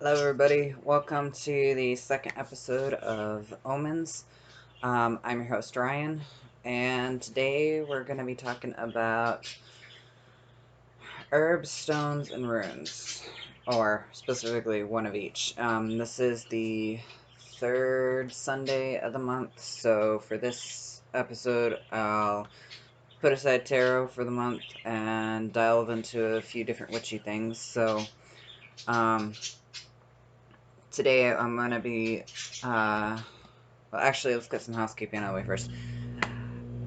Hello, everybody. Welcome to the second episode of Omens. I'm your host, Ryan, and today we're going to be talking about herbs, stones, and runes, or specifically one of each. This is the third Sunday of the month, so for this episode, I'll put aside tarot for the month and delve into a few different witchy things. Um, Today I'm going to be well, actually, let's get some housekeeping out of the way first.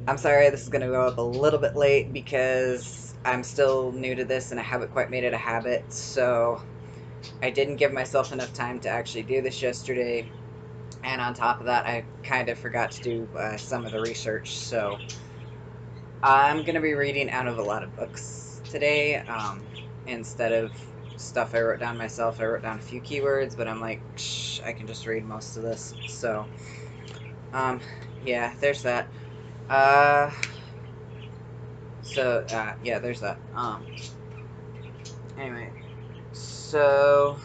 I'm sorry this is going to go up a little bit late because I'm still new to this and I haven't quite made it a habit, so I didn't give myself enough time to actually do this yesterday, and on top of that, I kind of forgot to do some of the research, so I'm going to be reading out of a lot of books today, instead of stuff I wrote down myself. I wrote down a few keywords, but I'm like, shh, I can just read most of this, so, um, yeah, there's that. Uh, yeah, there's that. Anyway, so,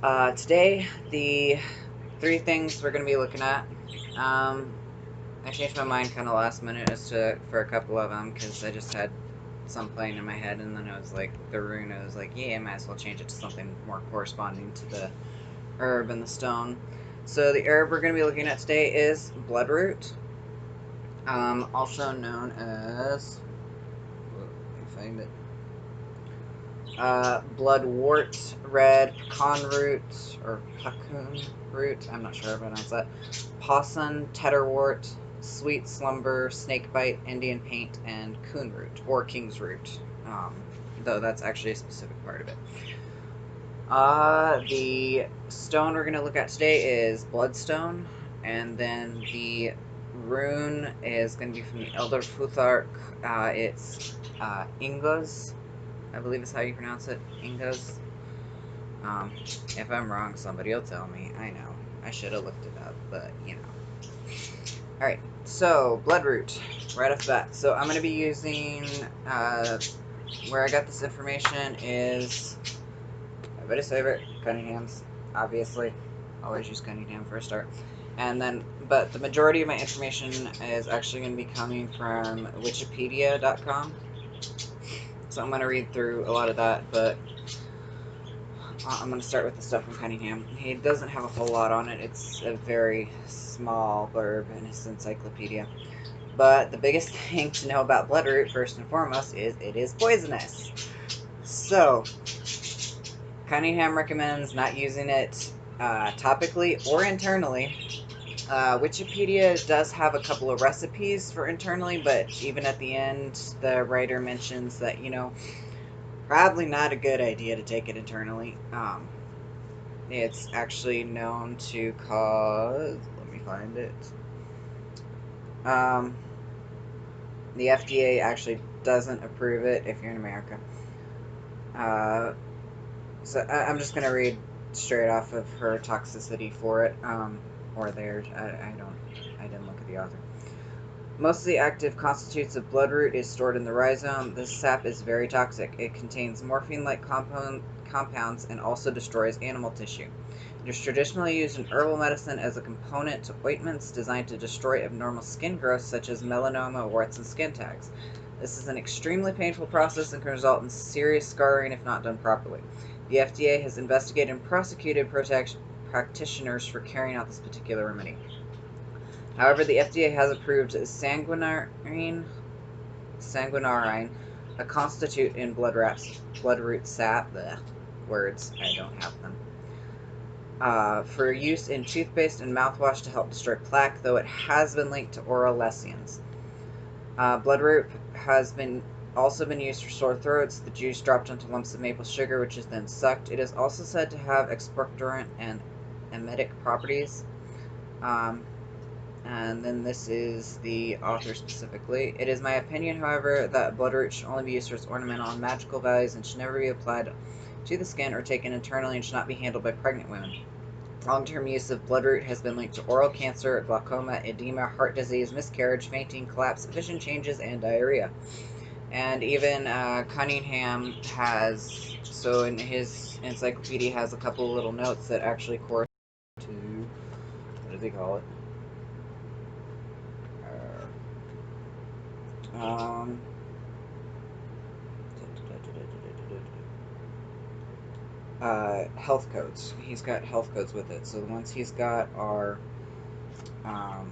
today, the three things we're gonna be looking at, um, I changed my mind kind of last minute for a couple of them, because I just had some playing in my head, and then I was like, the rune, I was like, yeah, I might as well change it to something more corresponding to the herb and the stone. So the herb we're gonna be looking at today is Bloodroot, also known as, let me find it, bloodwort, red pecan root, or puccoon root, I'm not sure how to pronounce that, possum, tetterwort, sweet slumber, snakebite, Indian paint, and coon root, or king's root, though that's actually a specific part of it. The stone we're going to look at today is Bloodstone, and then the rune is going to be from the Elder Futhark. It's Inguz, I believe is how you pronounce it. Inguz. If I'm wrong, somebody will tell me. I know. I should have looked it up, but, you know. Alright, so, Bloodroot, right off the bat. So, I'm going to be using, where I got this information is everybody's favorite, Cunningham's, obviously. Always use Cunningham for a start. And then, but the majority of my information is actually going to be coming from Wikipedia.com. So I'm going to read through a lot of that, but I'm going to start with the stuff from Cunningham. He doesn't have a whole lot on it. It's a very small blurb in his encyclopedia. But the biggest thing to know about Bloodroot, first and foremost, is it is poisonous. So, Cunningham recommends not using it topically or internally. Wikipedia does have a couple of recipes for internally, but even at the end, the writer mentions that, probably not a good idea to take it internally. It's actually known to cause, let me find it. The FDA actually doesn't approve it if you're in America. So I'm just gonna read straight off of her toxicity for it, or theirs. I didn't look at the author. Most of the active constitutes of bloodroot is stored in the rhizome. This sap is very toxic. It contains morphine-like compounds and also destroys animal tissue. It is traditionally used in herbal medicine as a component to ointments designed to destroy abnormal skin growths such as melanoma, warts, and skin tags. This is an extremely painful process and can result in serious scarring if not done properly. The FDA has investigated and prosecuted practitioners for carrying out this particular remedy. However, the FDA has approved sanguinarine, a constitute in bloodroot sap. Bleh, words, I don't have them. For use in toothpaste and mouthwash to help destroy plaque, though it has been linked to oral lesions. Bloodroot has also been used for sore throats. The juice dropped onto lumps of maple sugar, which is then sucked. It is also said to have expectorant and emetic properties. And then this is the author specifically. It is my opinion, however, that bloodroot should only be used for its ornamental and magical values and should never be applied to the skin or taken internally and should not be handled by pregnant women. Long-term use of bloodroot has been linked to oral cancer, glaucoma, edema, heart disease, miscarriage, fainting, collapse, vision changes, and diarrhea. And even Cunningham has So in his encyclopedia has a couple of little notes that actually correspond to, what do they call it? Um, health codes. He's got health codes with it. So the ones he's got are um,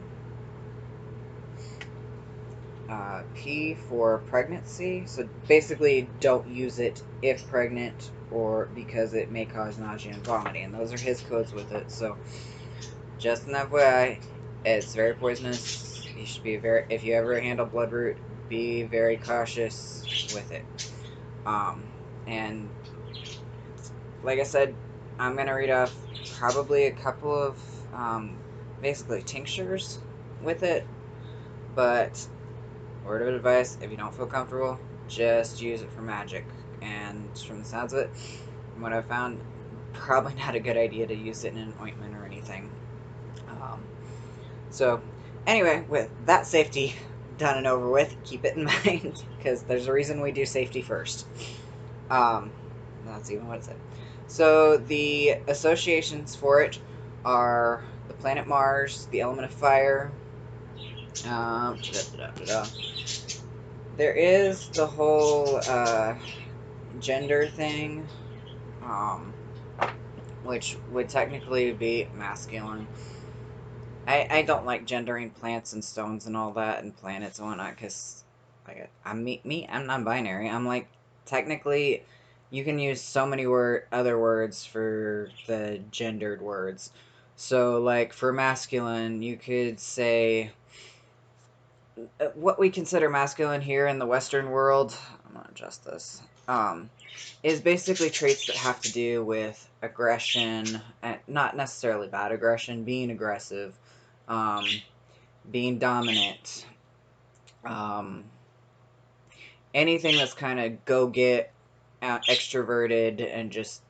P for pregnancy. So basically, don't use it if pregnant or because it may cause nausea and vomiting. And those are his codes with it. So just an FYI, it's very poisonous. You should be very. If you ever handle Bloodroot, be very cautious with it. Um, and like I said, I'm gonna read off probably a couple of basically tinctures with it, but word of advice, if you don't feel comfortable, just use it for magic. And from the sounds of it, from what I've found, probably not a good idea to use it in an ointment or anything. Um, so, anyway, with that safety done and over with, keep it in mind, because there's a reason we do safety first. That's even what it said. So, the associations for it are the planet Mars, the element of fire, da, da, da, there is the whole gender thing, um, which would technically be masculine. I don't like gendering plants and stones and all that and planets and whatnot because I'm non-binary. I'm like, technically you can use so many other words for the gendered words. So like for masculine, you could say what we consider masculine here in the Western world. I'm gonna adjust this. Is basically traits that have to do with aggression, and not necessarily bad aggression, being aggressive, um, being dominant, um, anything that's kind of go get, extroverted, and just.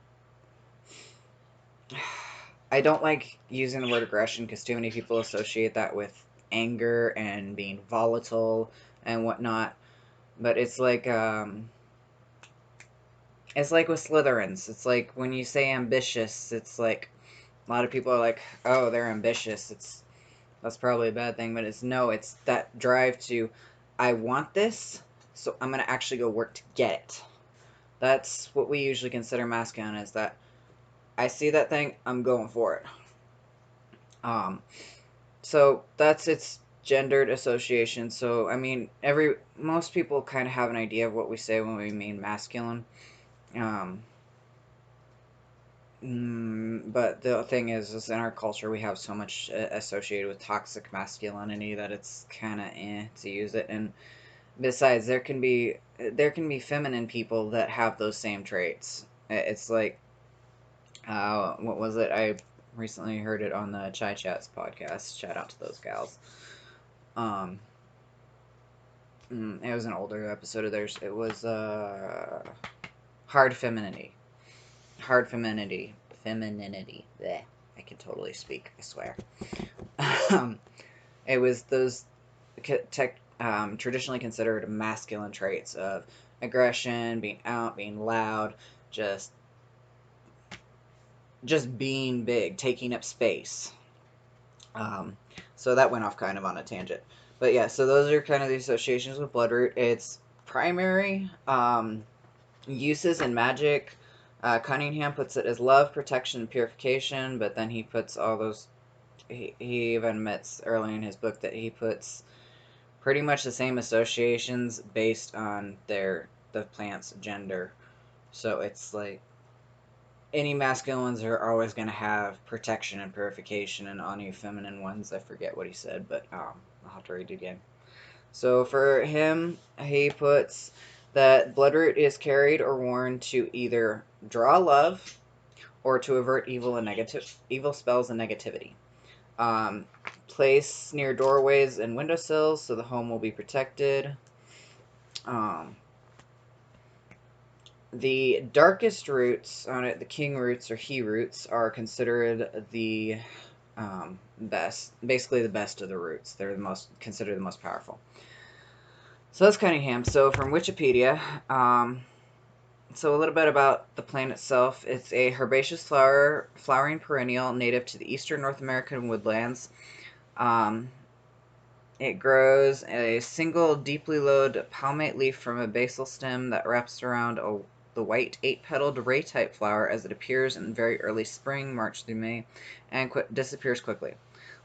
I don't like using the word aggression because too many people associate that with anger and being volatile and whatnot. But it's like with Slytherins. It's like when you say ambitious, it's like a lot of people are like, "Oh, they're ambitious." That's probably a bad thing, but it's that drive to, I want this, so I'm gonna actually go work to get it. That's what we usually consider masculine, is that I see that thing, I'm going for it. Um, so that's its gendered association. So I mean, most people kind of have an idea of what we say when we mean masculine. Um, but the thing is in our culture we have so much associated with toxic masculinity that it's kind of to use it. And besides, there can be feminine people that have those same traits. It's like, what was it? I recently heard it on the Chai Chats podcast. Shout out to those gals. Um, it was an older episode of theirs. It was hard femininity. Hard femininity. Femininity. Bleh. I can totally speak, I swear. It was those traditionally considered masculine traits of aggression, being out, being loud, just being big, taking up space. Um, so that went off kind of on a tangent. But yeah, so those are kind of the associations with Bloodroot. Its primary uses in magic, Cunningham puts it as love, protection, and purification, but then he puts all those. He even admits early in his book that he puts pretty much the same associations based on the plant's gender. So it's like any masculine ones are always going to have protection and purification, and any feminine ones, I forget what he said, but I'll have to read it again. So for him, he puts that Bloodroot is carried or worn to either draw love or to avert evil spells and negativity. Um, place near doorways and windowsills so the home will be protected. Um, the darkest roots on it, the king roots or he roots, are considered the best, basically the best of the roots. They're considered the most powerful. So that's Cunningham. So from Wikipedia, So a little bit about the plant itself. It's a herbaceous flowering perennial native to the eastern North American woodlands. Um, it grows a single deeply lobed palmate leaf from a basal stem that wraps around the white 8-petaled ray-type flower as it appears in very early spring, March through May, and disappears quickly.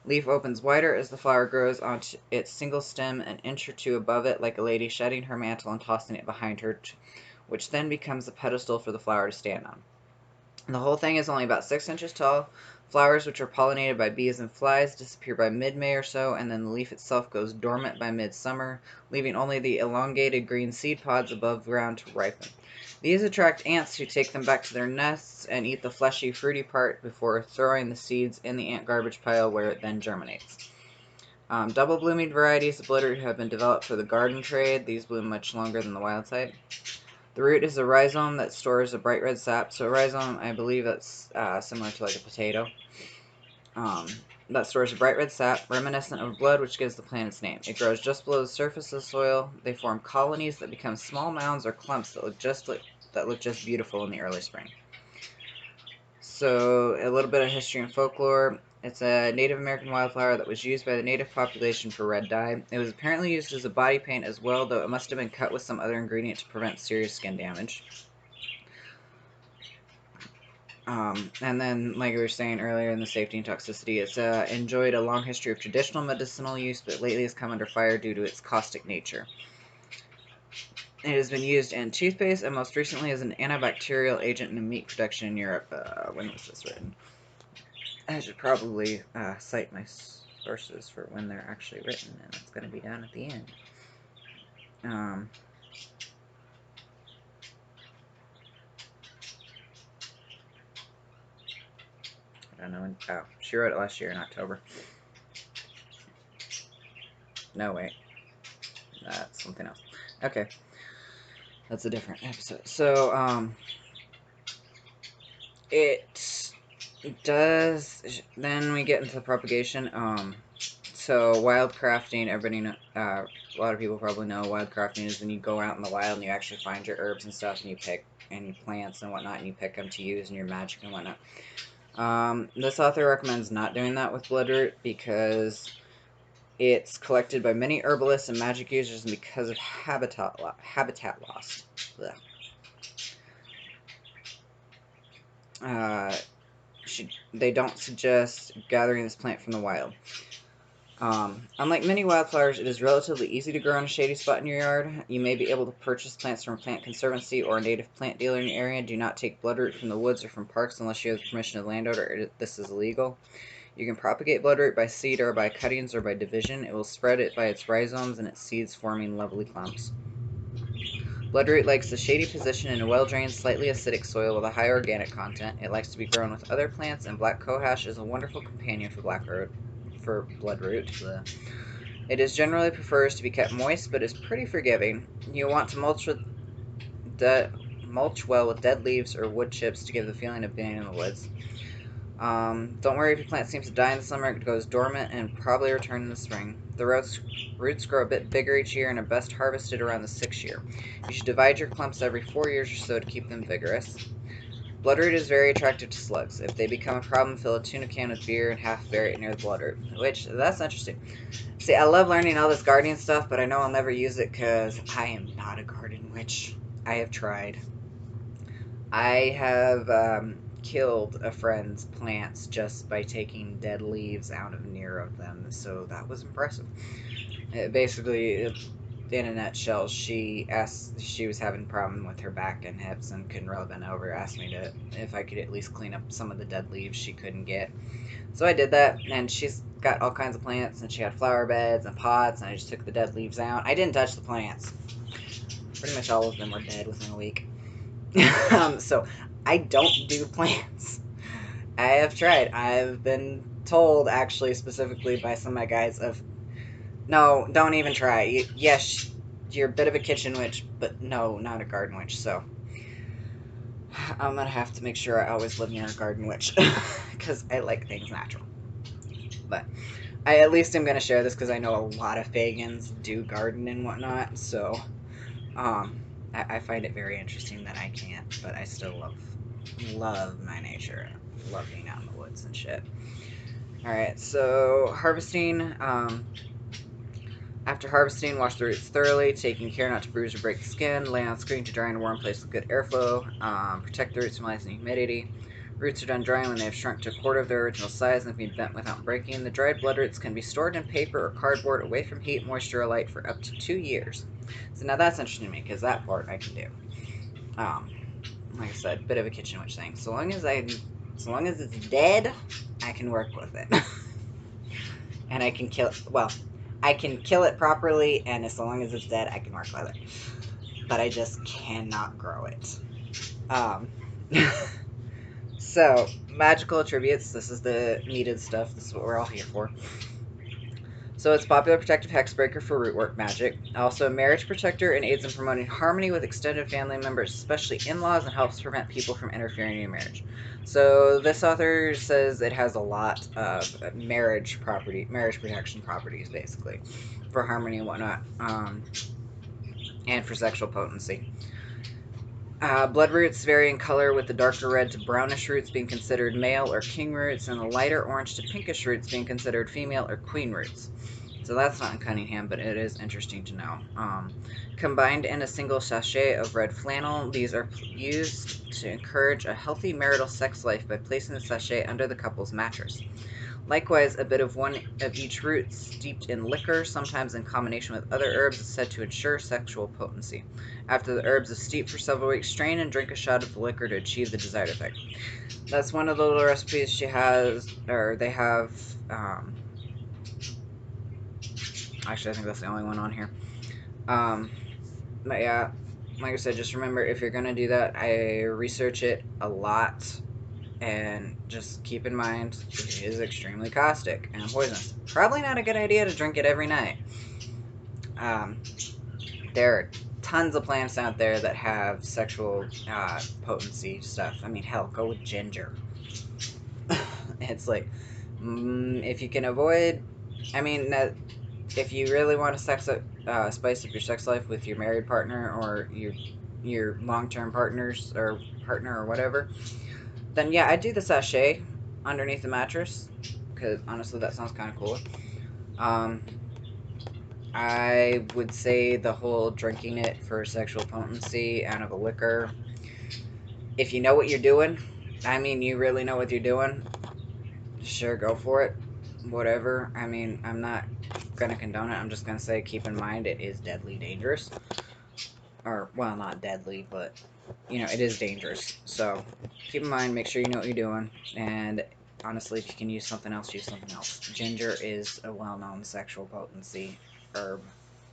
Leaf opens wider as the flower grows onto its single stem an inch or two above it, like a lady shedding her mantle and tossing it behind her, which then becomes a pedestal for the flower to stand on. The whole thing is only about 6 inches tall. Flowers, which are pollinated by bees and flies, disappear by mid-May or so, and then the leaf itself goes dormant by midsummer, leaving only the elongated green seed pods above ground to ripen. These attract ants who take them back to their nests and eat the fleshy, fruity part before throwing the seeds in the ant garbage pile where it then germinates. Double blooming varieties of bloodroot have been developed for the garden trade. These bloom much longer than the wild type. The root is a rhizome that stores a bright red sap. So a rhizome, I believe that's similar to like a potato. That stores a bright red sap, reminiscent of blood, which gives the plant its name. It grows just below the surface of the soil. They form colonies that become small mounds or clumps that look just beautiful in the early spring. So a little bit of history and folklore. It's a Native American wildflower that was used by the native population for red dye. It was apparently used as a body paint as well, though it must have been cut with some other ingredient to prevent serious skin damage. And then, like we were saying earlier in the safety and toxicity, it's enjoyed a long history of traditional medicinal use, but lately has come under fire due to its caustic nature. It has been used in toothpaste, and most recently as an antibacterial agent in meat production in Europe. When was this written? I should probably cite my sources for when they're actually written, and it's going to be down at the end. I don't know. Oh, she wrote it last year in October. No, wait. That's something else. Okay. That's a different episode. So, it does... Then we get into the propagation. So wild crafting, everybody know, a lot of people probably know wild crafting is when you go out in the wild and you actually find your herbs and stuff, and you pick any plants and whatnot, and you pick them to use in your magic and whatnot. This author recommends not doing that with Bloodroot because it's collected by many herbalists and magic users, and because of habitat loss. They don't suggest gathering this plant from the wild. Unlike many wildflowers, it is relatively easy to grow in a shady spot in your yard. You may be able to purchase plants from a plant conservancy or a native plant dealer in your area. Do not take bloodroot from the woods or from parks unless you have the permission of the landowner. This is illegal. You can propagate bloodroot by seed or by cuttings or by division. It will spread it by its rhizomes and its seeds forming lovely clumps. Bloodroot likes a shady position in a well-drained, slightly acidic soil with a high organic content. It likes to be grown with other plants, and black cohosh is a wonderful companion for bloodroot. It is generally prefers to be kept moist, but is pretty forgiving. You want to mulch well with dead leaves or wood chips to give the feeling of being in the woods. Don't worry if your plant seems to die in the summer. It goes dormant and probably return in the spring. The roots grow a bit bigger each year and are best harvested around the 6th year. You should divide your clumps every 4 years or so to keep them vigorous. Bloodroot is very attractive to slugs. If they become a problem, fill a tuna can with beer and half bury it near the bloodroot. That's interesting. See, I love learning all this gardening stuff, but I know I'll never use it because I am not a garden witch. I have tried. I have killed a friend's plants just by taking dead leaves out of near of them, so that was impressive. Basically, in a nutshell, she was having a problem with her back and hips and couldn't really bend over. Asked me if I could at least clean up some of the dead leaves she couldn't get. So I did that, and she's got all kinds of plants, and she had flower beds and pots, and I just took the dead leaves out. I didn't touch the plants. Pretty much all of them were dead within a week. So I don't do plants. I have tried. I've been told, actually, specifically by some of my guys, no, don't even try. Yes, you're a bit of a kitchen witch, but no, not a garden witch, so I'm gonna have to make sure I always live near a garden witch, because I like things natural. But I at least am gonna share this, because I know a lot of pagans do garden and whatnot, so, I find it very interesting that I can't, but I still love my nature. Love being out in the woods and shit. Alright, so harvesting. After harvesting, wash the roots thoroughly, taking care not to bruise or break the skin. Lay on screen to dry in a warm place with good airflow. Protect the roots from lice and humidity. Roots are done drying when they have shrunk to a quarter of their original size and can be bent without breaking. The dried blood roots can be stored in paper or cardboard away from heat, moisture, or light for up to 2 years. So now that's interesting to me because that part I can do. Like I said, bit of a kitchen witch thing. So long as it's dead, I can work with it. And I can kill it. Well, I can kill it properly, and as long as it's dead, I can work with it. But I just cannot grow it. So, magical attributes. This is the needed stuff. This is what we're all here for. So it's popular protective hexbreaker for rootwork magic. Also a marriage protector and aids in promoting harmony with extended family members, especially in-laws, and helps prevent people from interfering in your marriage. So this author says it has a lot of marriage protection properties, basically, for harmony and whatnot, and for sexual potency. Blood roots vary in color, with the darker red to brownish roots being considered male or king roots, and the lighter orange to pinkish roots being considered female or queen roots. So that's not in Cunningham, but it is interesting to know. Combined in a single sachet of red flannel, these are used to encourage a healthy marital sex life by placing the sachet under the couple's mattress. Likewise, a bit of one of each root steeped in liquor, sometimes in combination with other herbs, is said to ensure sexual potency. After the herbs have steeped for several weeks, strain and drink a shot of the liquor to achieve the desired effect. That's one of the little recipes she has, or they have. Actually, I think that's the only one on here. But yeah, like I said, just remember, if you're gonna do that, I research it a lot, and just keep in mind it is extremely caustic and poisonous. Probably not a good idea to drink it every night. There are tons of plants out there that have sexual potency stuff. I mean, hell, go with ginger. It's like, if you can avoid, I mean, if you really want to spice up your sex life with your married partner or your long-term partner or whatever, then yeah, I'd do the sachet underneath the mattress, because honestly that sounds kind of cool. I would say the whole drinking it for sexual potency out of a liquor, if you know what you're doing, I mean you really know what you're doing, sure, go for it. Whatever. I mean, I'm not gonna condone it. I'm just gonna say keep in mind it is deadly dangerous. Or, well, not deadly, but, you know, it is dangerous. So, keep in mind, make sure you know what you're doing. And, honestly, if you can use something else, use something else. Ginger is a well-known sexual potency herb,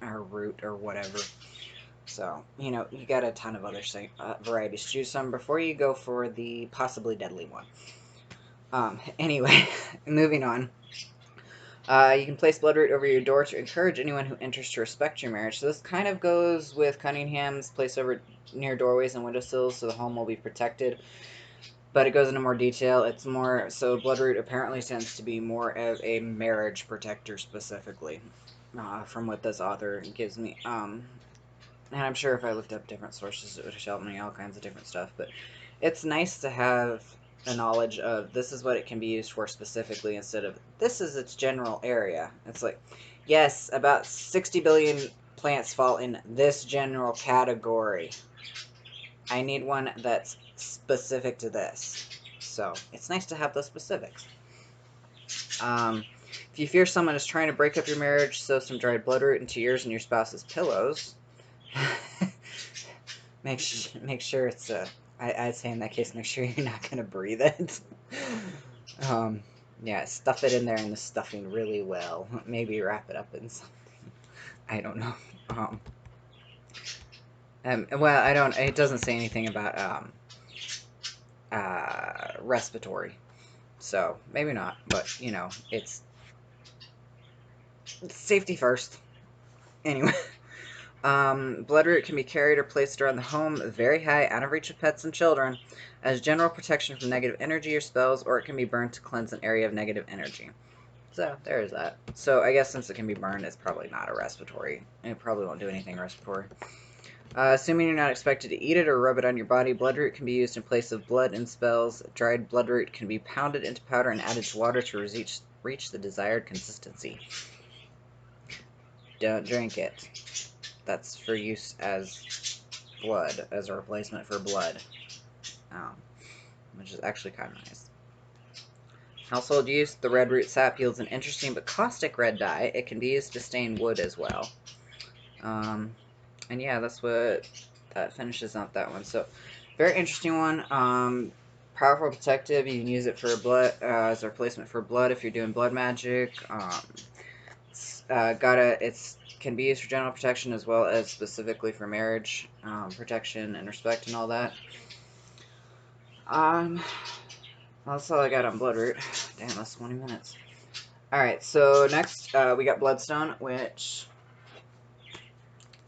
or root, or whatever. So, you know, you got a ton of other varieties to choose from before you go for the possibly deadly one. Anyway, moving on. You can place Bloodroot over your door to encourage anyone who enters to respect your marriage. So this kind of goes with Cunningham's place over near doorways and windowsills so the home will be protected. But it goes into more detail. It's more, so Bloodroot apparently tends to be more of a marriage protector specifically, from what this author gives me. And I'm sure if I looked up different sources, it would show me all kinds of different stuff. But it's nice to have a knowledge of this is what it can be used for specifically instead of this is its general area. It's like, yes, about 60 billion plants fall in this general category. I need one that's specific to this. So it's nice to have those specifics. If you fear someone is trying to break up your marriage, sow some dried bloodroot into yours and your spouse's pillows. make sure it's I'd say in that case, make sure you're not gonna breathe it. Yeah, stuff it in there in the stuffing really well. Maybe wrap it up in something. I don't know. Well, I don't. It doesn't say anything about respiratory, so maybe not. But you know, it's safety first. Anyway. Bloodroot can be carried or placed around the home very high, out of reach of pets and children, as general protection from negative energy or spells, or it can be burned to cleanse an area of negative energy. So, there's that. So, I guess since it can be burned, it's probably not a respiratory. It probably won't do anything respiratory. Assuming you're not expected to eat it or rub it on your body, Bloodroot can be used in place of blood in spells. Dried Bloodroot can be pounded into powder and added to water to reach the desired consistency. Don't drink it. That's for use as blood, as a replacement for blood. Which is actually kind of nice. Household use, the red root sap yields an interesting but caustic red dye. It can be used to stain wood as well. And yeah, that finishes out that one. So, very interesting one. Powerful protective. You can use it for blood as a replacement for blood if you're doing blood magic. It's can be used for general protection as well as specifically for marriage protection and respect and all that. That's all I got on Bloodroot. Damn, that's 20 minutes. Alright, so next we got Bloodstone, which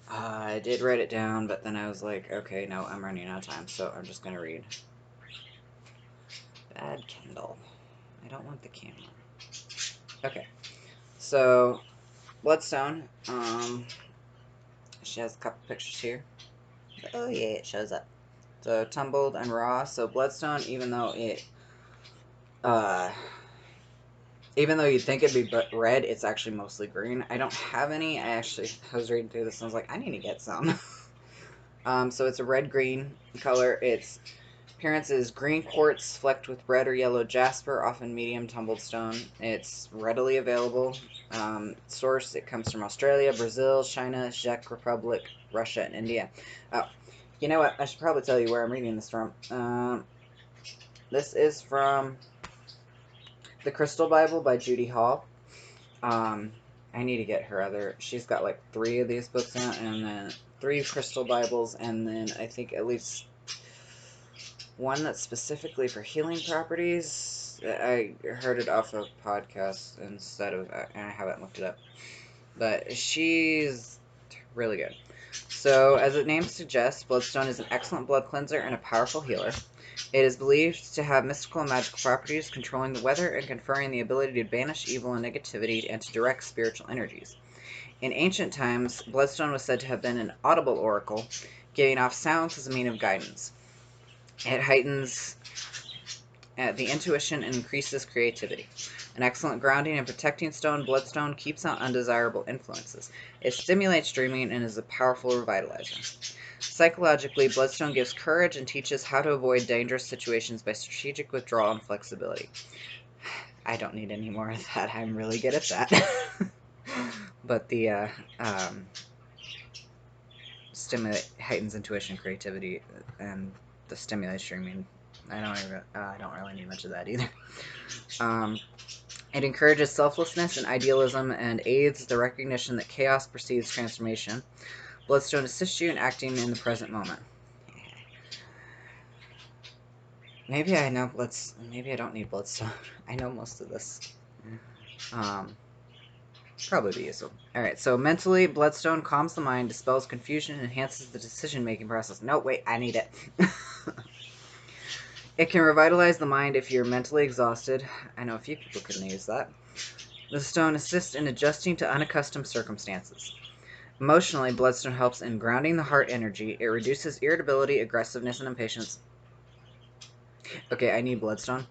I did write it down, but then I was like, okay, no, I'm running out of time, so I'm just going to read. Bad Kindle. I don't want the camera. Okay, so Bloodstone, she has a couple pictures here. Oh yeah, it shows up. So tumbled and raw, so Bloodstone, even though you'd think it'd be red, it's actually mostly green. I don't have any. I was reading through this and I was like, I need to get some. So it's a red-green color. Its appearance is green quartz flecked with red or yellow jasper, often medium tumbled stone. It's readily available. Source, it comes from Australia, Brazil, China, Czech Republic, Russia, and India. Oh, you know what? I should probably tell you where I'm reading this from. This is from The Crystal Bible by Judy Hall. I need to get her other... She's got like 3 of these books out, and then 3 Crystal Bibles, and then I think at least one that's specifically for healing properties. I heard it off of podcasts instead of... and I haven't looked it up. But she's really good. So, as the name suggests, Bloodstone is an excellent blood cleanser and a powerful healer. It is believed to have mystical and magical properties, controlling the weather and conferring the ability to banish evil and negativity and to direct spiritual energies. In ancient times, Bloodstone was said to have been an audible oracle, giving off sounds as a means of guidance. It heightens the intuition and increases creativity. An excellent grounding and protecting stone, Bloodstone keeps out undesirable influences. It stimulates dreaming and is a powerful revitalizer. Psychologically, Bloodstone gives courage and teaches how to avoid dangerous situations by strategic withdrawal and flexibility. I don't need any more of that. I'm really good at that. But the heightens intuition, creativity, and the stimulates dreaming. I don't really need much of that either. It encourages selflessness and idealism and aids the recognition that chaos precedes transformation. Bloodstone assists you in acting in the present moment. Maybe I don't need Bloodstone. I know most of this. Probably be useful. Alright, so mentally, Bloodstone calms the mind, dispels confusion, and enhances the decision-making process. No, wait, I need it. It can revitalize the mind if you're mentally exhausted. I know a few people couldn't use that. The stone assists in adjusting to unaccustomed circumstances. Emotionally, Bloodstone helps in grounding the heart energy. It reduces irritability, aggressiveness, and impatience. Okay, I need Bloodstone.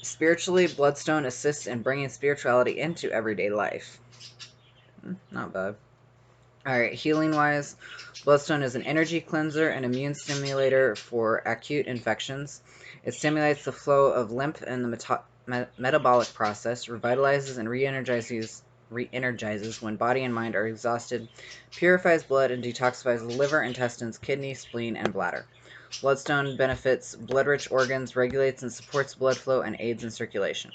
Spiritually, Bloodstone assists in bringing spirituality into everyday life. Not bad. Alright, healing-wise, Bloodstone is an energy cleanser and immune stimulator for acute infections. It stimulates the flow of lymph and the metabolic process, revitalizes and re-energizes when body and mind are exhausted, purifies blood and detoxifies the liver, intestines, kidney, spleen, and bladder. Bloodstone benefits blood-rich organs, regulates and supports blood flow, and aids in circulation.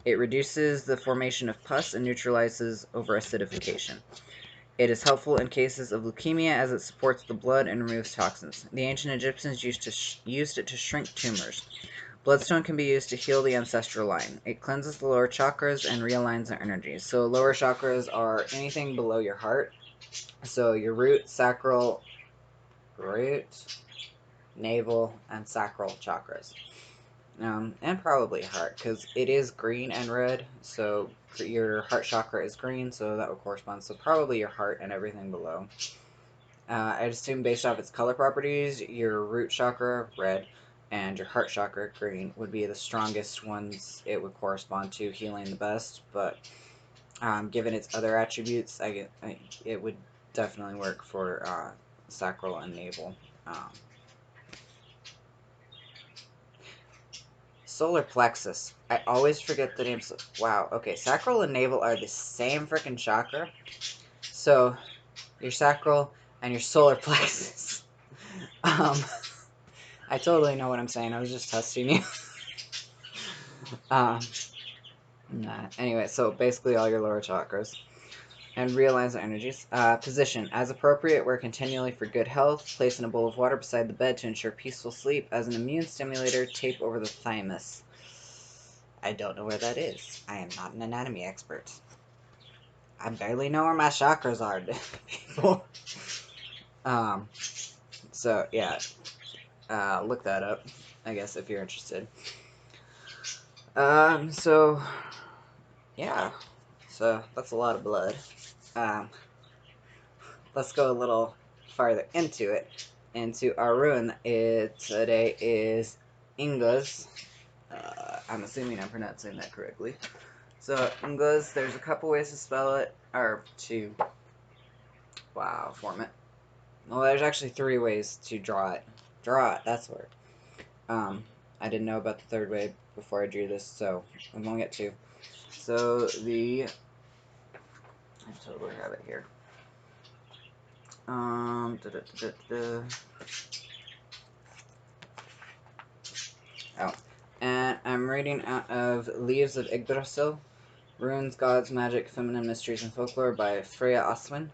It reduces the formation of pus and neutralizes over-acidification. It is helpful in cases of leukemia as it supports the blood and removes toxins. The ancient Egyptians used it to shrink tumors. Bloodstone can be used to heal the ancestral line. It cleanses the lower chakras and realigns their energies. So lower chakras are anything below your heart. So your root, navel, and sacral chakras. And probably heart, because it is green and red, so your heart chakra is green, so that would correspond. So probably your heart and everything below. I'd assume based off its color properties, your root chakra, red, and your heart chakra, green, would be the strongest ones it would correspond to, healing the best. But given its other attributes, it would definitely work for sacral and navel. Solar plexus. I always forget the names. Wow. Okay, sacral and navel are the same freaking chakra. So your sacral and your solar plexus. I totally know what I'm saying. I was just testing you. Nah. Anyway, so basically all your lower chakras. And realigns the energies. Position. As appropriate, wear continually for good health. Place in a bowl of water beside the bed to ensure peaceful sleep. As an immune stimulator, tape over the thymus. I don't know where that is. I am not an anatomy expert. I barely know where my chakras are, people. So, yeah. Look that up, I guess, if you're interested. So, yeah. So, that's a lot of blood. Let's go a little farther into it. Into our rune. Today is Inguz. I'm assuming I'm pronouncing that correctly. So, Inguz, there's a couple ways to spell it, or to, form it. Well, there's actually 3 ways to draw it. Draw it, that's the word. I didn't know about the 3rd way before I drew this, so I'm only at 2. So, I totally have it here. Oh, and I'm reading out of Leaves of Yggdrasil, Runes, Gods, Magic, Feminine Mysteries, and Folklore by Freya Osman.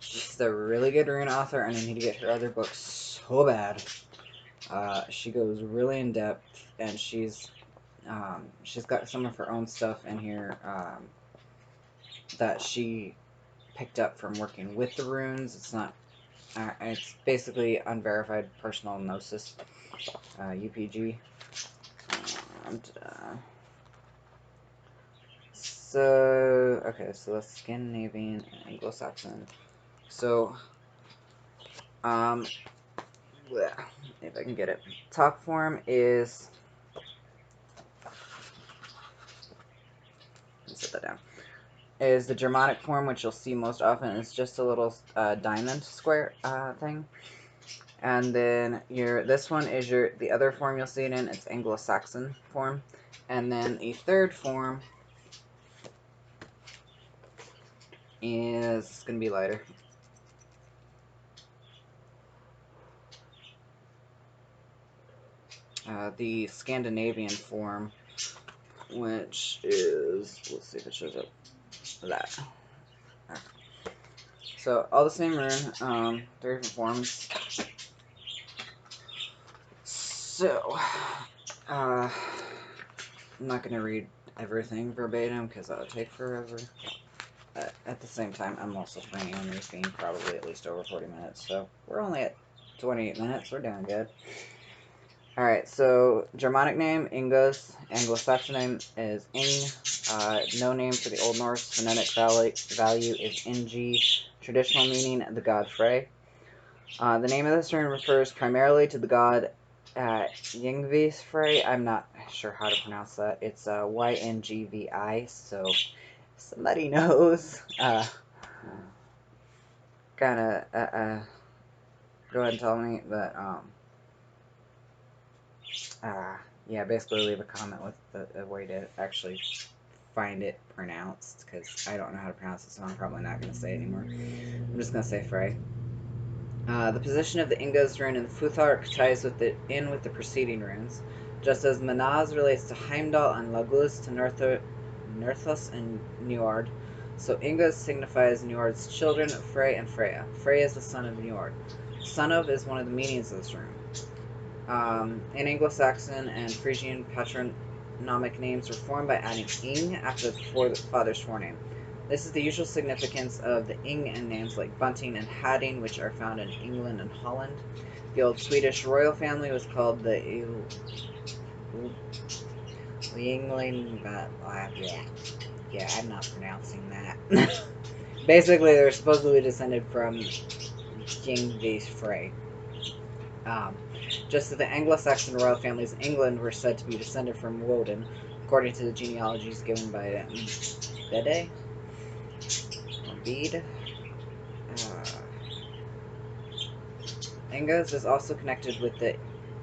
She's a really good rune author, and I need to get her other books so bad. She goes really in depth, and she's got some of her own stuff in here that she picked up from working with the runes. It's not. It's basically unverified personal gnosis, UPG. And, okay, so that's Scandinavian and Anglo-Saxon. So, if I can get it. Top form is, let's set that down, is the Germanic form, which you'll see most often. It's just a little diamond square thing. And then this one is the other form you'll see it in. It's Anglo-Saxon form. And then the 3rd form is, it's going to be lighter. The Scandinavian form, which is, let's see if it shows up, that. Okay. So, all the same rune, 3 different forms. So, I'm not going to read everything verbatim because that would take forever. At the same time, I'm also planning on this being probably at least over 40 minutes, so we're only at 28 minutes. We're doing good. Alright, so Germanic name, Inguz. Anglo-Saxon name is Ing. No name for the Old Norse. Phonetic value is Ng. Traditional meaning, the god Frey. The name of this rune refers primarily to the god Yngvi's Frey. I'm not sure how to pronounce that. It's Yngvi, so somebody knows. Go ahead and tell me, but yeah, basically leave a comment with the way to actually find it pronounced, because I don't know how to pronounce it, so I'm probably not going to say it anymore. I'm just going to say Frey. The position of the Inguz rune in the Futhark ties in with the preceding runes, just as Manaz relates to Heimdall and Laguz to Nerthus and Njord. So Inguz signifies Njord's children, Frey and Freya. Frey is the son of Njord. Son of is one of the meanings of this rune. In Anglo-Saxon and Frisian patronymic names were formed by adding ing after the father's forename. This is the usual significance of the ing and names like Bunting and Hadding, which are found in England and Holland. The old Swedish royal family was called the Yngling, yeah, I'm not pronouncing that. Basically, they're supposedly descended from King the Frey. Just as the Anglo-Saxon royal families in England were said to be descended from Woden, according to the genealogies given by Bede or Bede. Inguz is also connected with the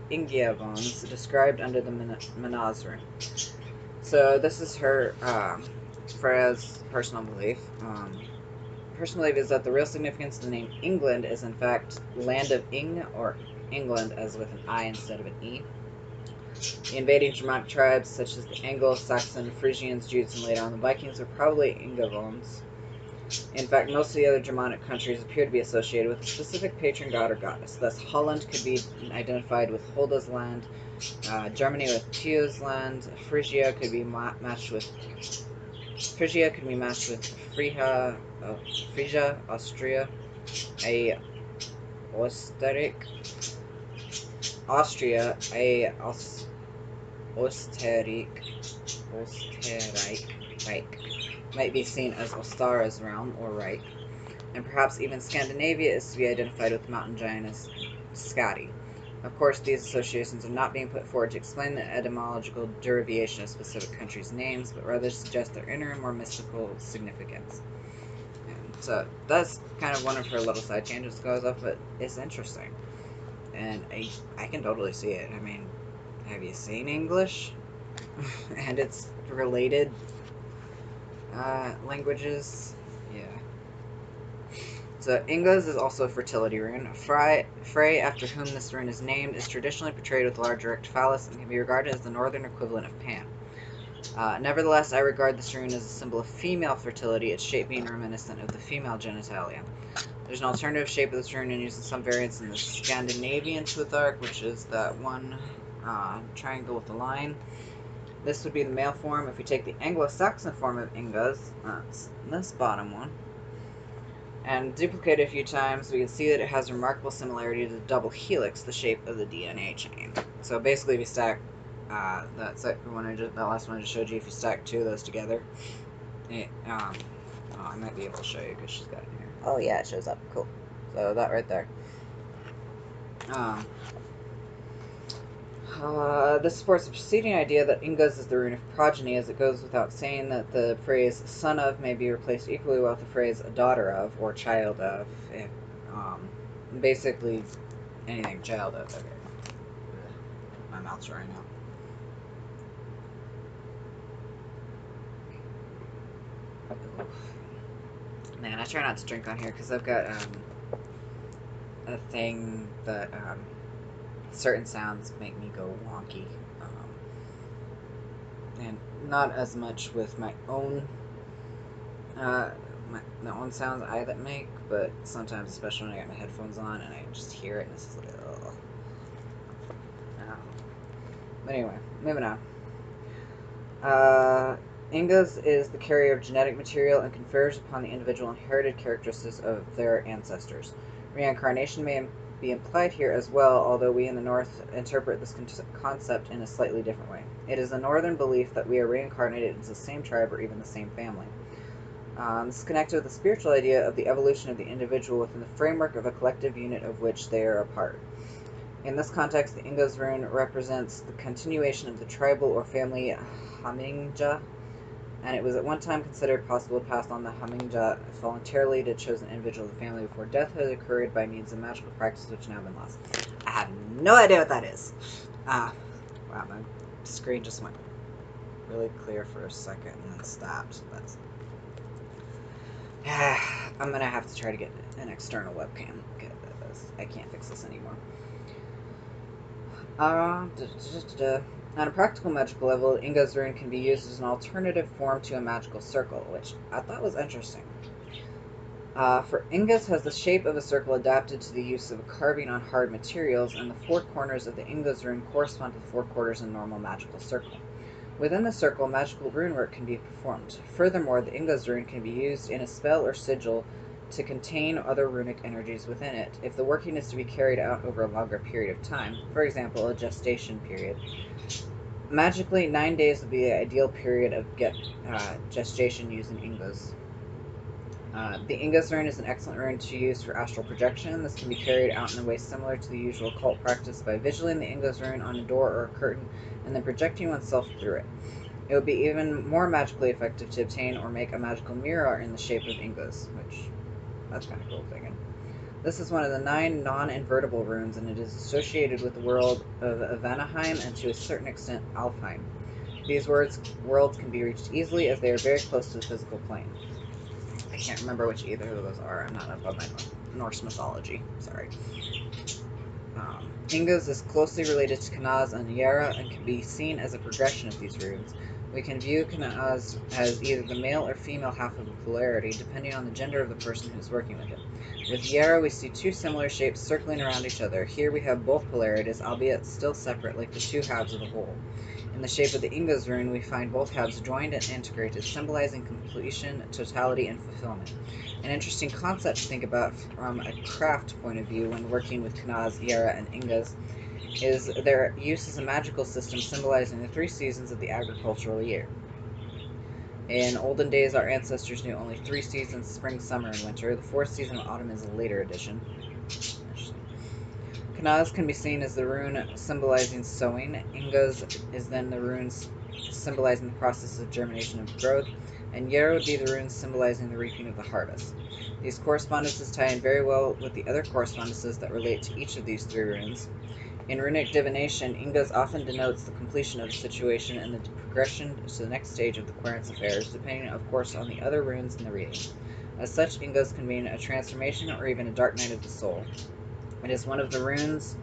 Ingiavons, described under the Manaz rune. So this is her, Freya's personal belief. Personal belief is that the real significance of the name England is in fact land of Ing, or England, as with an I instead of an E. The invading Germanic tribes, such as the Anglo-Saxon, Frisians, Jutes, and later on the Vikings, were probably Ingavons. In fact, most of the other Germanic countries appear to be associated with a specific patron god or goddess. Thus, Holland could be identified with Holda's land, Germany with Theo's land, Frisia could be matched with Frisia, Austria, Austria, Österreich might be seen as Ostara's realm, or Reich, and perhaps even Scandinavia is to be identified with the mountain giantess Skadi. Of course, these associations are not being put forward to explain the etymological derivation of specific countries' names, but rather suggest their inner, more mystical significance. And so that's kind of one of her little side tangents that goes off, but it's interesting. And I can totally see it. I mean, have you seen English? And its related languages? Yeah. So Inguz is also a fertility rune. Frey, after whom this rune is named, is traditionally portrayed with a large erect phallus and can be regarded as the northern equivalent of Pan. Nevertheless, I regard this rune as a symbol of female fertility, its shape being reminiscent of the female genitalia. There's an alternative shape of this rune and used in some variants in the Scandinavian Futhark, which is that one triangle with a line. This would be the male form. If we take the Anglo-Saxon form of Inguz, this bottom one, and duplicate it a few times, we can see that it has remarkable similarity to the double helix, the shape of the DNA chain. So basically, if you stack that last one I just showed you, if you stack two of those together, I might be able to show you because she's got it here. Oh yeah, it shows up. Cool. So that right there. This supports the preceding idea that Inguz is the rune of progeny, as it goes without saying that the phrase son of may be replaced equally well with the phrase a daughter of or child of. Basically, anything child of. Okay. My mouth's dry now. Man, I try not to drink on here because I've got a thing that certain sounds make me go wonky, and not as much with my own the own sounds I that make, but sometimes, especially when I got my headphones on and I just hear it, and it's like, ugh. But anyway, moving on. Inguz is the carrier of genetic material and confers upon the individual inherited characteristics of their ancestors. Reincarnation may be implied here as well, although we in the North interpret this concept in a slightly different way. It is a Northern belief that we are reincarnated into the same tribe or even the same family. This is connected with the spiritual idea of the evolution of the individual within the framework of a collective unit of which they are a part. In this context, the Inguz rune represents the continuation of the tribal or family Hamingja, and it was at one time considered possible to pass on the Hamingja voluntarily to a chosen individual of the family before death had occurred by means of magical practices which have now been lost. I have no idea what that is. Wow, my screen just went really clear for a second and then stopped. That's... I'm going to have to try to get an external webcam because I can't fix this anymore. On a practical magical level, Inguz rune can be used as an alternative form to a magical circle, which I thought was interesting. For Inguz has the shape of a circle adapted to the use of a carving on hard materials, and the four corners of the Inguz rune correspond to the four quarters in a normal magical circle. Within the circle, magical rune work can be performed. Furthermore, the Inguz rune can be used in a spell or sigil to contain other runic energies within it, if the working is to be carried out over a longer period of time, for example, a gestation period. Magically, 9 days would be the ideal period of gestation using Inguz. The Inguz rune is an excellent rune to use for astral projection. This can be carried out in a way similar to the usual occult practice by visualizing the Inguz rune on a door or a curtain and then projecting oneself through it. It would be even more magically effective to obtain or make a magical mirror in the shape of Inguz, which, that's kind of cool thinking. This is one of the 9 non-invertible runes, and it is associated with the world of Vanaheim and to a certain extent Alfheim. These worlds can be reached easily as they are very close to the physical plane. I can't remember which either of those are. I'm not up on my Norse mythology. Sorry. Inguz is closely related to Kanaz and Yara and can be seen as a progression of these runes. We can view Kanaz as either the male or female half of a polarity, depending on the gender of the person who is working with it. With Yara, we see 2 similar shapes circling around each other. Here we have both polarities, albeit still separate, like the 2 halves of a whole. In the shape of the Inguz rune, we find both halves joined and integrated, symbolizing completion, totality, and fulfillment. An interesting concept to think about from a craft point of view when working with Kanaz, Yara, and Inguz is their use as a magical system symbolizing the 3 seasons of the agricultural year. In olden days, our ancestors knew only 3 seasons, spring, summer, and winter. The 4th season of autumn is a later addition. Kanaz can be seen as the rune symbolizing sowing. Inguz is then the rune symbolizing the process of germination of growth, and Yara would be the rune symbolizing the reaping of the harvest. These correspondences tie in very well with the other correspondences that relate to each of these 3 runes. In runic divination, Inguz often denotes the completion of a situation and the progression to the next stage of the querent's affairs, depending, of course, on the other runes in the reading. As such, Inguz can mean a transformation or even a dark night of the soul. It is one of the runes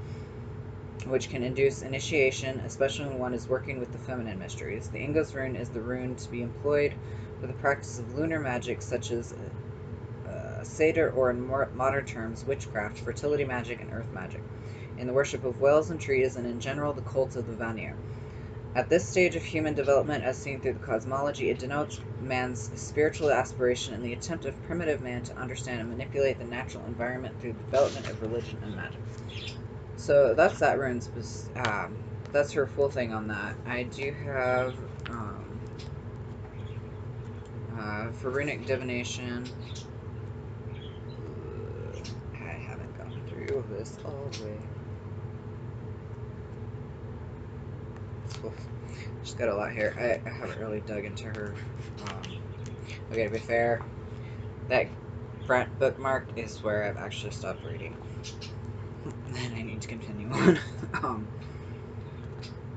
which can induce initiation, especially when one is working with the feminine mysteries. The Inguz rune is the rune to be employed for the practice of lunar magic, such as Seder, or in more modern terms, witchcraft, fertility magic, and earth magic, in the worship of wells and trees, and in general the cult of the Vanir. At this stage of human development, as seen through the cosmology, it denotes man's spiritual aspiration and the attempt of primitive man to understand and manipulate the natural environment through the development of religion and magic. So that's that rune's, that's her full thing on that. I do have, for runic divination, I haven't gone through this all the way. Oof. She's got a lot here. I haven't really dug into her. Okay, to be fair, that front bookmark is where I've actually stopped reading. And I need to continue on.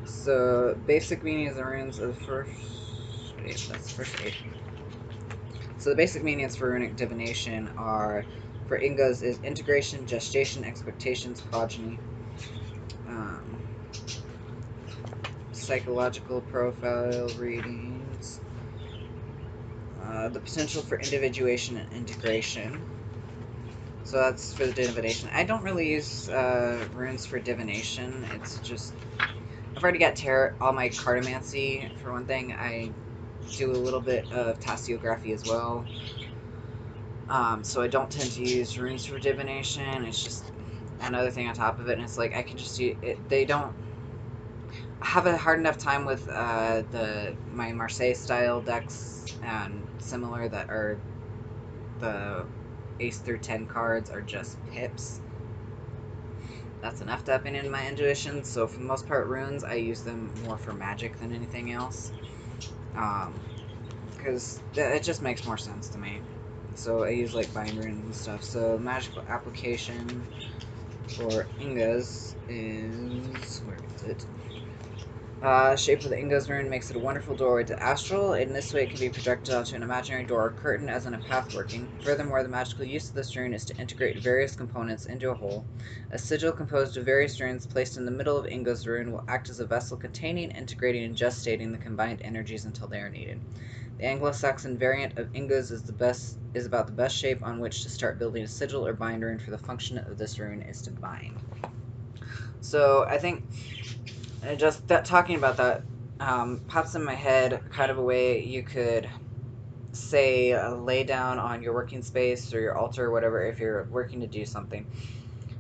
So, basic meaning of the runes of the first 8. That's the first 8. So the basic meanings for runic divination are, for Inguz, is integration, gestation, expectations, progeny. Psychological profile readings. The potential for individuation and integration. So that's for the divination. I don't really use runes for divination. It's just, I've already got tarot, all my cartomancy for one thing. I do a little bit of tasseography as well. So I don't tend to use runes for divination. It's just another thing on top of it, and it's like I can just use it. They don't have a hard enough time with my Marseille style decks and similar that are the ace through 10 cards are just pips. That's enough tapping into my intuition. So for the most part, runes, I use them more for magic than anything else, because it just makes more sense to me. So I use like bind runes and stuff. So magical application for Inguz is, where is it? Shape of the Inguz rune makes it a wonderful doorway to astral. In this way, it can be projected onto an imaginary door or curtain, as in a path working. Furthermore, the magical use of this rune is to integrate various components into a whole. A sigil composed of various runes placed in the middle of Inguz rune will act as a vessel containing, integrating, and gestating the combined energies until they are needed. The Anglo-Saxon variant of Inguz is about the best shape on which to start building a sigil or bind rune, for the function of this rune is to bind. So I think just talking about that pops in my head kind of a way you could say lay down on your working space or your altar or whatever if you're working to do something.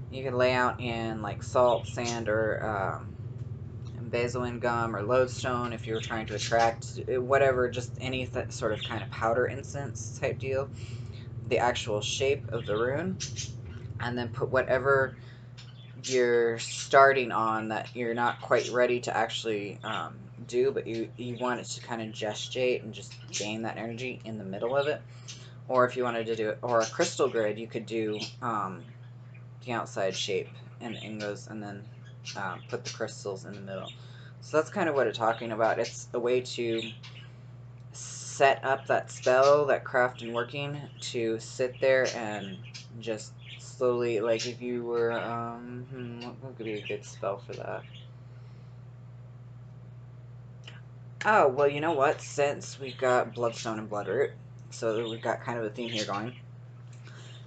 You can lay out in like salt, sand, or benzoin gum or lodestone if you were trying to attract whatever, just any sort of kind of powder incense type deal. the actual shape of the rune, and then put whatever you're starting on that you're not quite ready to actually do, but you want it to kind of gestate and just gain that energy in the middle of it. Or if you wanted to do it, or a crystal grid, you could do the outside shape and Inguz, and then put the crystals in the middle. So that's kind of what it's talking about. It's a way to set up that spell, that craft and working, to sit there and just slowly, like if you were, what could be a good spell for that? Oh, well, you know what? Since we've got Bloodstone and Bloodroot, so we've got kind of a theme here going.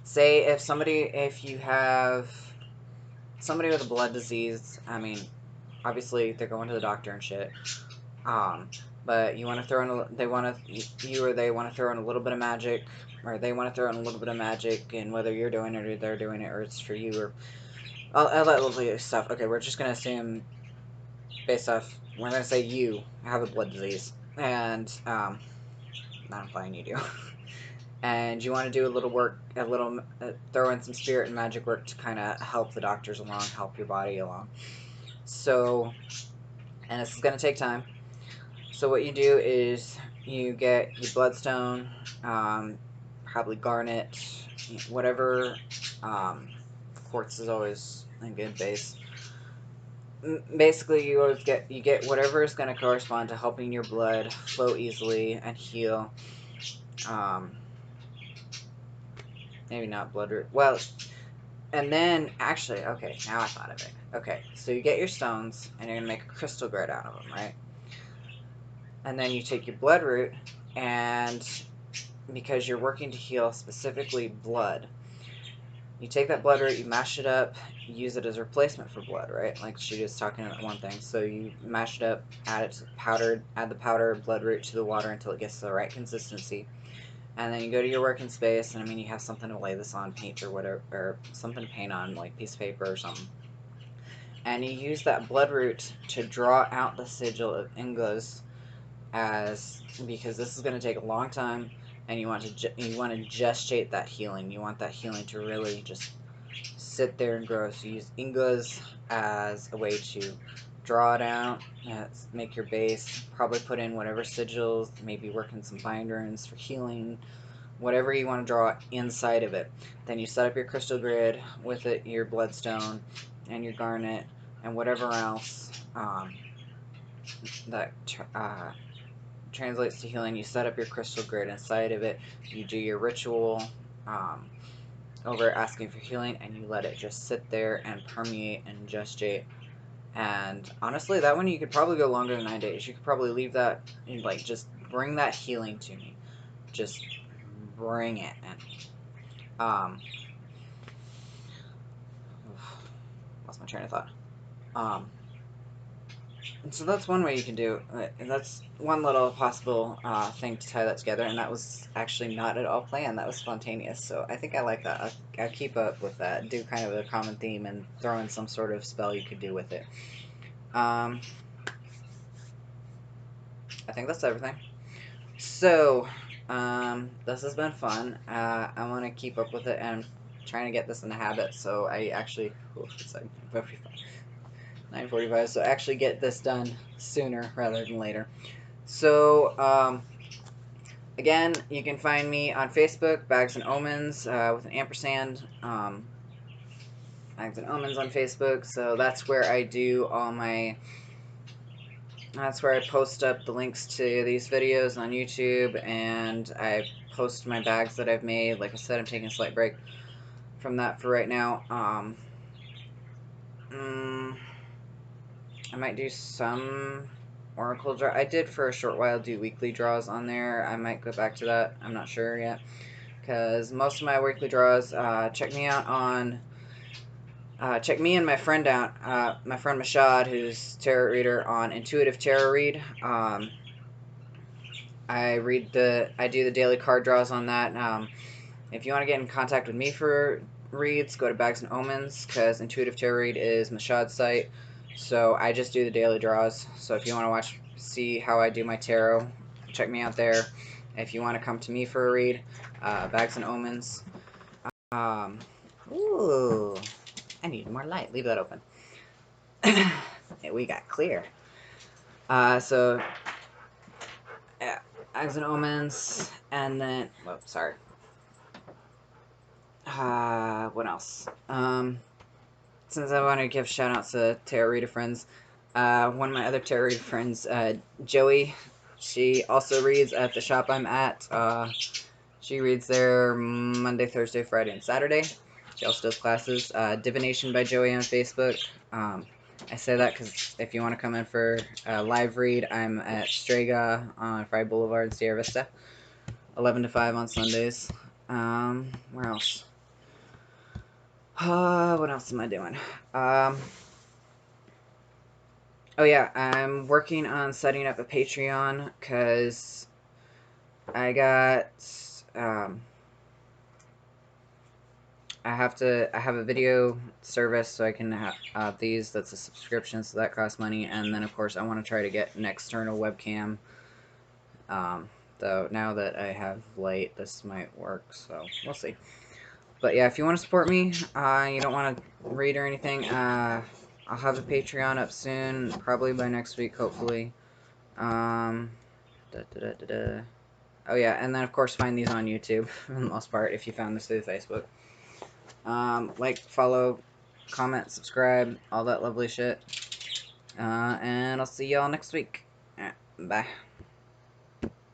Say if you have somebody with a blood disease, I mean, obviously they're going to the doctor and shit. But you want to throw in they want to throw in a little bit of magic, or they want to throw in a little bit of magic, and whether you're doing it or they're doing it, or it's for you, or all that lovely stuff. Okay, we're just gonna assume based off. We're gonna say you have a blood disease, and not implying you do. And you want to do a little work, throw in some spirit and magic work to kind of help the doctors along, help your body along. So, and this is going to take time. So what you do is you get your bloodstone, probably garnet, whatever. Quartz is always a good base. Basically, you get whatever is going to correspond to helping your blood flow easily and heal. Maybe not Bloodroot. Well, and then, actually, okay, now I thought of it. Okay, so you get your stones, and you're going to make a crystal grid out of them, right? And then you take your Bloodroot, and because you're working to heal specifically blood, you take that Bloodroot, you mash it up, you use it as a replacement for blood, right? Like she was talking about one thing. So you mash it up, add the powder Bloodroot to the water until it gets to the right consistency. And then you go to your working space, and I mean, you have something to lay this on, paint or whatever, or something to paint on, like piece of paper or something. And you use that Bloodroot to draw out the sigil of Inguz, because this is going to take a long time, and you want to gestate that healing. You want that healing to really just sit there and grow. So you use Inguz as a way to draw it out, make your base, probably put in whatever sigils, maybe work in some bind runes for healing, whatever you want to draw inside of it. Then you set up your crystal grid with it, your bloodstone and your garnet and whatever else that translates to healing. You set up your crystal grid inside of it, you do your ritual over asking for healing, and you let it just sit there and permeate and gestate. And honestly, that one you could probably go longer than 9 days. You could probably leave that and like just bring that healing to me. Just bring it. And lost my train of thought. And so that's one way you can do it. And that's one little possible thing to tie that together. And that was actually not at all planned. That was spontaneous. So I think I like that. I'll keep up with that. Do kind of a common theme and throw in some sort of spell you could do with it. I think that's everything. So, this has been fun. I want to keep up with it, and I'm trying to get this in the habit, so I actually, it's like 9:45, so actually get this done sooner rather than later. So, again, you can find me on Facebook, Bags and Omens, with an ampersand, Bags and Omens on Facebook, so that's where I do all my... That's where I post up the links to these videos on YouTube, and I post my bags that I've made. Like I said, I'm taking a slight break from that for right now. I might do some Oracle draw. I did for a short while do weekly draws on there. I might go back to that. I'm not sure yet, because most of my weekly draws, check me out on... check me and my friend out, my friend Mashad, who's tarot reader, on Intuitive Tarot Read. I do the daily card draws on that. If you want to get in contact with me for reads, go to Bags and Omens, because Intuitive Tarot Read is Mashad's site. So I just do the daily draws. So if you want to see how I do my tarot, check me out there. if you want to come to me for a read, Bags and Omens. Ooh, I need more light. Leave that open. We got clear. So, yeah, Bags and Omens, and then, whoops, sorry. What else? Since I want to give shout outs to tarot reader friends, one of my other tarot reader friends, Joey, she also reads at the shop I'm at. She reads there Monday, Thursday, Friday, and Saturday. She also does classes. Divination by Joey on Facebook. I say that because if you want to come in for a live read, I'm at Strega on Friday Boulevard in Sierra Vista, 11 to 5 on Sundays. Where else? What else am I doing? Oh yeah, I'm working on setting up a Patreon because I got I have a video service so I can have these. That's a subscription, so that costs money. And then of course I want to try to get an external webcam. Though now that I have light, this might work. So we'll see. But yeah, if you want to support me, you don't want to read or anything, I'll have a Patreon up soon, probably by next week, hopefully. Um, Oh yeah, and then of course find these on YouTube for the most part if you found this through Facebook. Like, follow, comment, subscribe, all that lovely shit. And I'll see y'all next week. Bye.